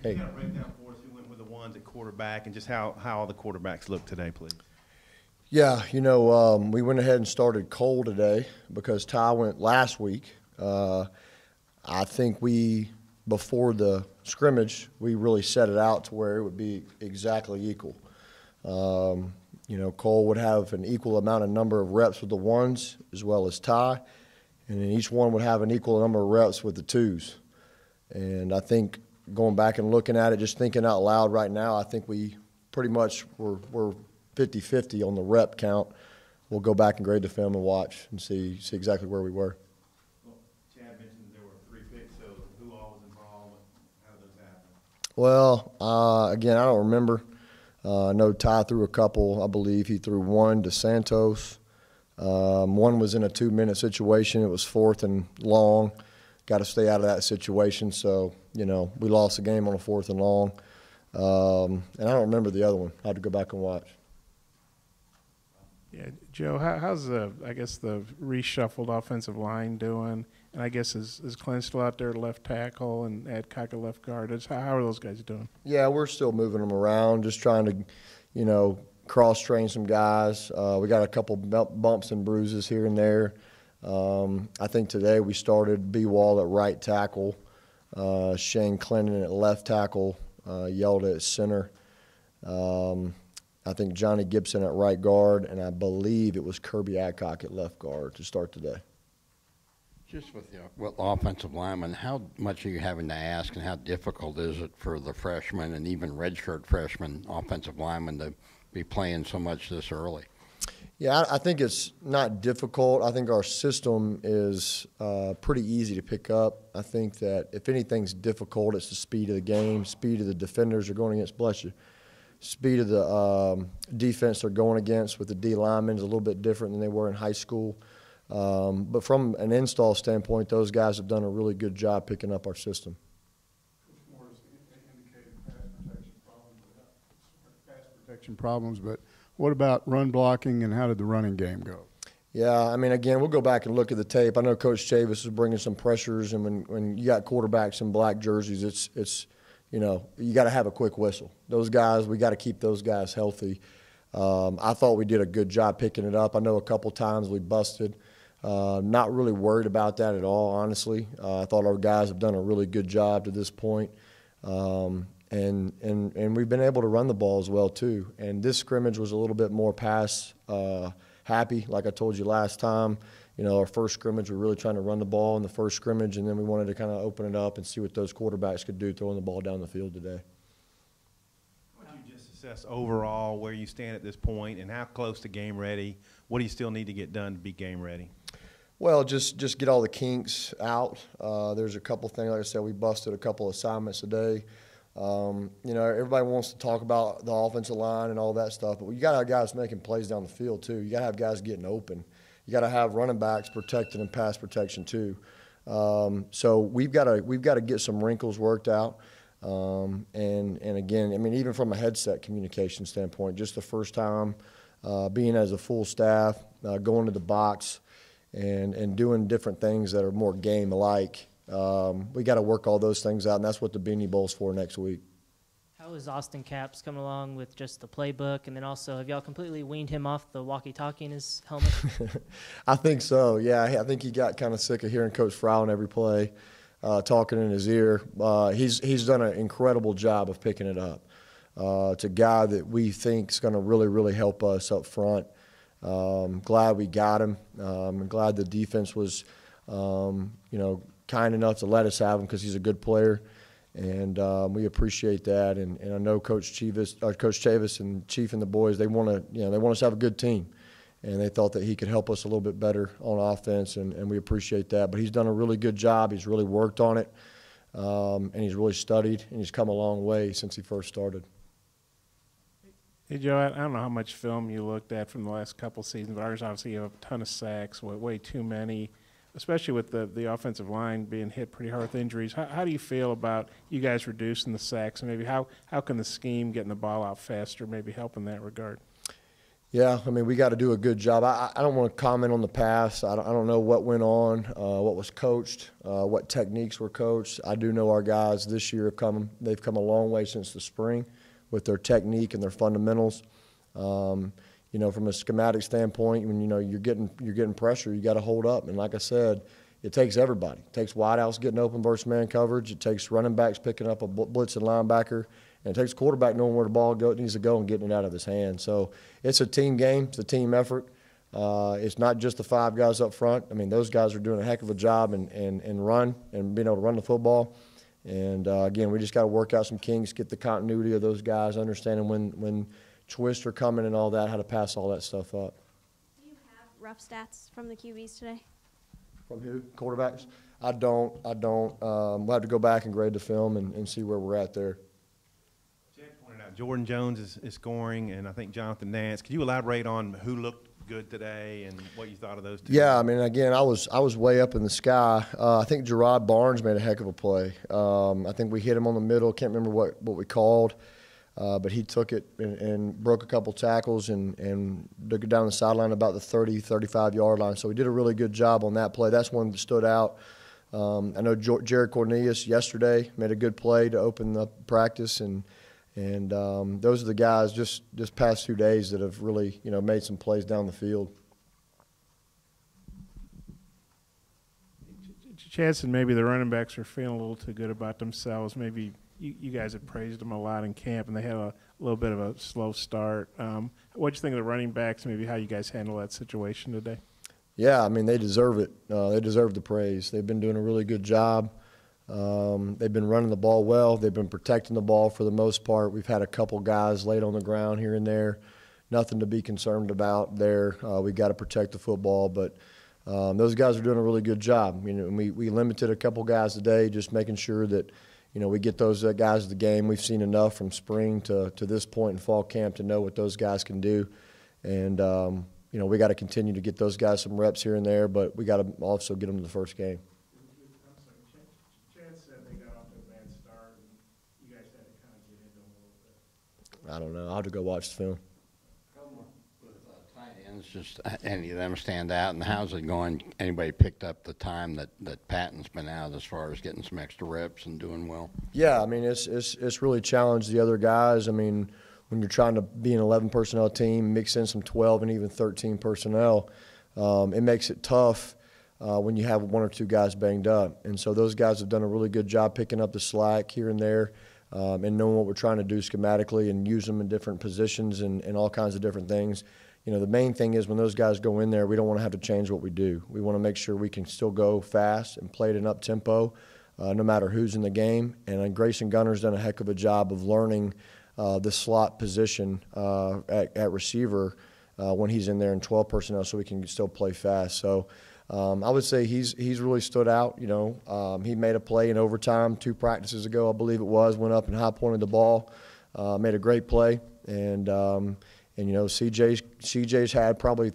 Hey. You got to break down for us who went with the ones at quarterback and just how all the quarterbacks look today, please. Yeah, we went ahead and started Cole today because Ty went last week. I think before the scrimmage, we really set it out to where it would be exactly equal. Cole would have an equal amount of number of reps with the ones as well as Ty, and then each one would have an equal number of reps with the twos. And I think going back and looking at it, just thinking out loud right now, I think we pretty much were 50-50 on the rep count. We'll go back and grade the film and watch and see exactly where we were. Well, Chad mentioned there were 3 picks, so who all was involved? How did those happen? Well, again, I don't remember. I know Ty threw a couple. I believe he threw one to Santos. One was in a 2-minute situation. It was 4th and long. Got to stay out of that situation. So, we lost the game on a 4th and long. And I don't remember the other one. I had to go back and watch. Yeah, Joe, how's the reshuffled offensive line doing? And I guess is Clint still out there at left tackle and Adcock at left guard? How are those guys doing? Yeah, we're still moving them around, just trying to, cross-train some guys. We got a couple bumps and bruises here and there. I think today we started B. Wall at right tackle, Shane Clinton at left tackle, Yelda at center. I think Johnny Gibson at right guard, and I believe it was Kirby Adcock at left guard to start today. Just with the offensive linemen, how much are you having to ask and how difficult is it for the freshmen and even redshirt freshmen offensive linemen to be playing so much this early? Yeah, I think it's not difficult. I think our system is pretty easy to pick up. I think that if anything's difficult, it's the speed of the game, speed of the defenders are going against, bless you. Speed of the defense they're going against with the D linemen is a little bit different than they were in high school. But from an install standpoint, those guys have done a really good job picking up our system. Coach Morris indicated pass protection problems, but what about run blocking and how did the running game go? Yeah, again, we'll go back and look at the tape. I know Coach Chavis is bringing some pressures, and when you got quarterbacks in black jerseys, it's you got to have a quick whistle. Those guys, we got to keep those guys healthy. I thought we did a good job picking it up. I know a couple times we busted. Not really worried about that at all, honestly. I thought our guys have done a really good job to this point. And we've been able to run the ball as well, too. And this scrimmage was a little bit more pass happy, like I told you last time. Our first scrimmage, we're really trying to run the ball in the first scrimmage, and then we wanted to kind of open it up and see what those quarterbacks could do throwing the ball down the field today. What do you just assess overall where you stand at this point and how close to game ready? What do you still need to get done to be game ready? Well, just get all the kinks out. There's a couple things, like I said, we busted a couple assignments today. Everybody wants to talk about the offensive line and all that stuff, but you got to have guys making plays down the field too. You got to have guys getting open. You got to have running backs protected and pass protection too. So we've got to get some wrinkles worked out. And again, even from a headset communication standpoint, just the first time being as a full staff, going to the box and doing different things that are more game-alike. We got to work all those things out, and that's what the Beanie Bowl's for next week. How is Austin Capps coming along with just the playbook? And then also, have y'all completely weaned him off the walkie-talkie in his helmet? I think so, yeah. I think he got kind of sick of hearing Coach Frow on every play, talking in his ear. He's done an incredible job of picking it up. It's a guy that we think is going to really, really help us up front. Glad we got him. I'm glad the defense was, kind enough to let us have him because he's a good player. And we appreciate that, and I know Coach Chavis and Chief and the boys, they want us to have a good team, and they thought that he could help us a little bit better on offense, and we appreciate that. But he's done a really good job. He's really worked on it, and he's really studied, and he's come a long way since he first started. Hey, Joe, I don't know how much film you looked at from the last couple seasons, but ours obviously have a ton of sacks, way too many. Especially with the offensive line being hit pretty hard with injuries. How do you feel about you guys reducing the sacks? And maybe how can the scheme getting the ball out faster maybe help in that regard? Yeah, I mean, we got to do a good job. I don't want to comment on the past. I don't know what went on, what was coached, what techniques were coached. I do know our guys this year they've come a long way since the spring with their technique and their fundamentals. You know, from a schematic standpoint, when, you know, you're getting pressure, you got to hold up. And like I said, it takes everybody. It takes wideouts getting open versus man coverage. It takes running backs picking up a blitzing linebacker. And it takes quarterback knowing where the ball needs to go and getting it out of his hand. So it's a team game. It's a team effort. It's not just the 5 guys up front. I mean, those guys are doing a heck of a job and run and being able to run the football. And, again, we just got to work out some kinks, get the continuity of those guys, understanding when twists are coming and all that, how to pass all that stuff up. Do you have rough stats from the QBs today? From who? Quarterbacks? I don't. We'll have to go back and grade the film and see where we're at there. Jordan Jones is scoring, and I think Jonathan Nance. Could you elaborate on who looked good today and what you thought of those two? Yeah, I mean, again, I was way up in the sky. I think Gerard Barnes made a heck of a play. I think we hit him on the middle. Can't remember what we called, but he took it and broke a couple tackles and took it down the sideline about the 30, 35-yard line. So he did a really good job on that play. That's one that stood out. I know Jared Cornelius yesterday made a good play to open up practice, and those are the guys just past 2 days that have really, you know, made some plays down the field. Chadson, maybe the running backs are feeling a little too good about themselves. Maybe you guys have praised them a lot in camp, and they had a little bit of a slow start. What do you think of the running backs, maybe how you guys handle that situation today? Yeah, I mean, they deserve it. They deserve the praise. They've been doing a really good job. They've been running the ball well. They've been protecting the ball for the most part. We've had a couple guys laid on the ground here and there. Nothing to be concerned about there. We've got to protect the football, but those guys are doing a really good job. You know, we limited a couple guys today, just making sure that, you know, we get those guys to the game. We've seen enough from spring to this point in fall camp to know what those guys can do. And, you know, we got to continue to get those guys some reps here and there, but we got to also get them to the first game. I don't know. I'll have to go watch the film. With tight ends, just any of them stand out, and how's it going? Anybody picked up the time that Patton's been out as far as getting some extra reps and doing well? Yeah, I mean, it's really challenged the other guys. I mean, when you're trying to be an 11 personnel team, mix in some 12 and even 13 personnel, it makes it tough when you have 1 or 2 guys banged up. And so those guys have done a really good job picking up the slack here and there. And knowing what we're trying to do schematically and use them in different positions and all kinds of different things. You know, the main thing is when those guys go in there, we don't want to have to change what we do. We want to make sure we can still go fast and play at an up-tempo no matter who's in the game. And Grayson Gunner's done a heck of a job of learning the slot position at receiver when he's in there in 12 personnel so we can still play fast. So I would say he's really stood out. You know, he made a play in overtime 2 practices ago, I believe it was. Went up and high pointed the ball, made a great play, and you know, CJ's had probably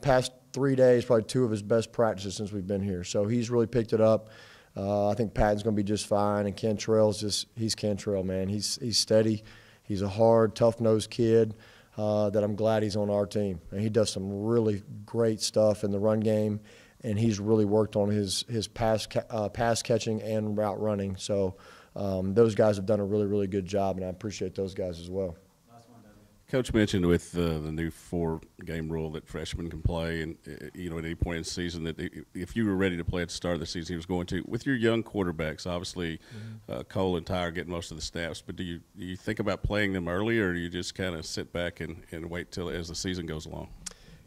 past 3 days, probably 2 of his best practices since we've been here. So he's really picked it up. I think Patton's going to be just fine, and Cantrell's he's Cantrell, man. He's steady. He's a hard, tough-nosed kid. That I'm glad he's on our team. And he does some really great stuff in the run game, and he's really worked on his pass catching and route running. So those guys have done a really, really good job, and I appreciate those guys as well. Coach mentioned with the new 4-game rule that freshmen can play, and you know, at any point in the season, that if you were ready to play at the start of the season, he was going to. With your young quarterbacks, obviously, Cole and Ty are getting most of the snaps, but do you think about playing them early, or do you just kind of sit back and wait till as the season goes along?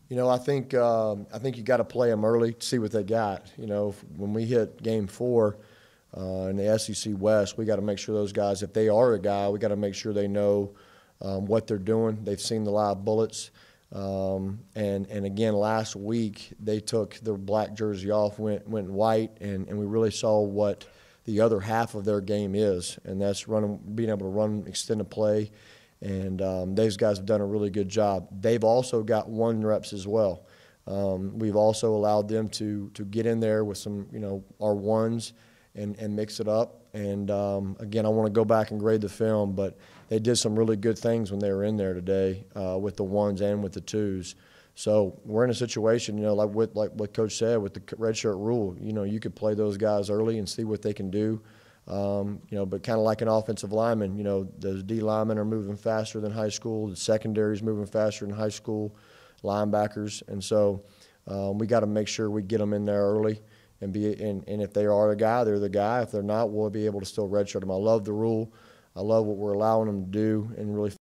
You know, I think you got to play them early to see what they got. You know, when we hit game 4 in the SEC West, we got to make sure those guys, if they are a guy, we got to make sure they know what they're doing. They've seen the live bullets. And again, last week they took their black jersey off, went white, and we really saw what the other half of their game is, and that's being able to run extended play. And those guys have done a really good job. They've also got 1 reps as well. We've also allowed them to get in there with some, you know, our ones and mix it up. And again, I want to go back and grade the film, but they did some really good things when they were in there today with the ones and with the twos. So we're in a situation, like what Coach said with the redshirt rule. You could play those guys early and see what they can do. But kind of like an offensive lineman, those D linemen are moving faster than high school. The secondary is moving faster than high school linebackers, and so we got to make sure we get them in there early. And if they are the guy, they're the guy. If they're not, we'll be able to still redshirt them. I love the rule. I love what we're allowing them to do and really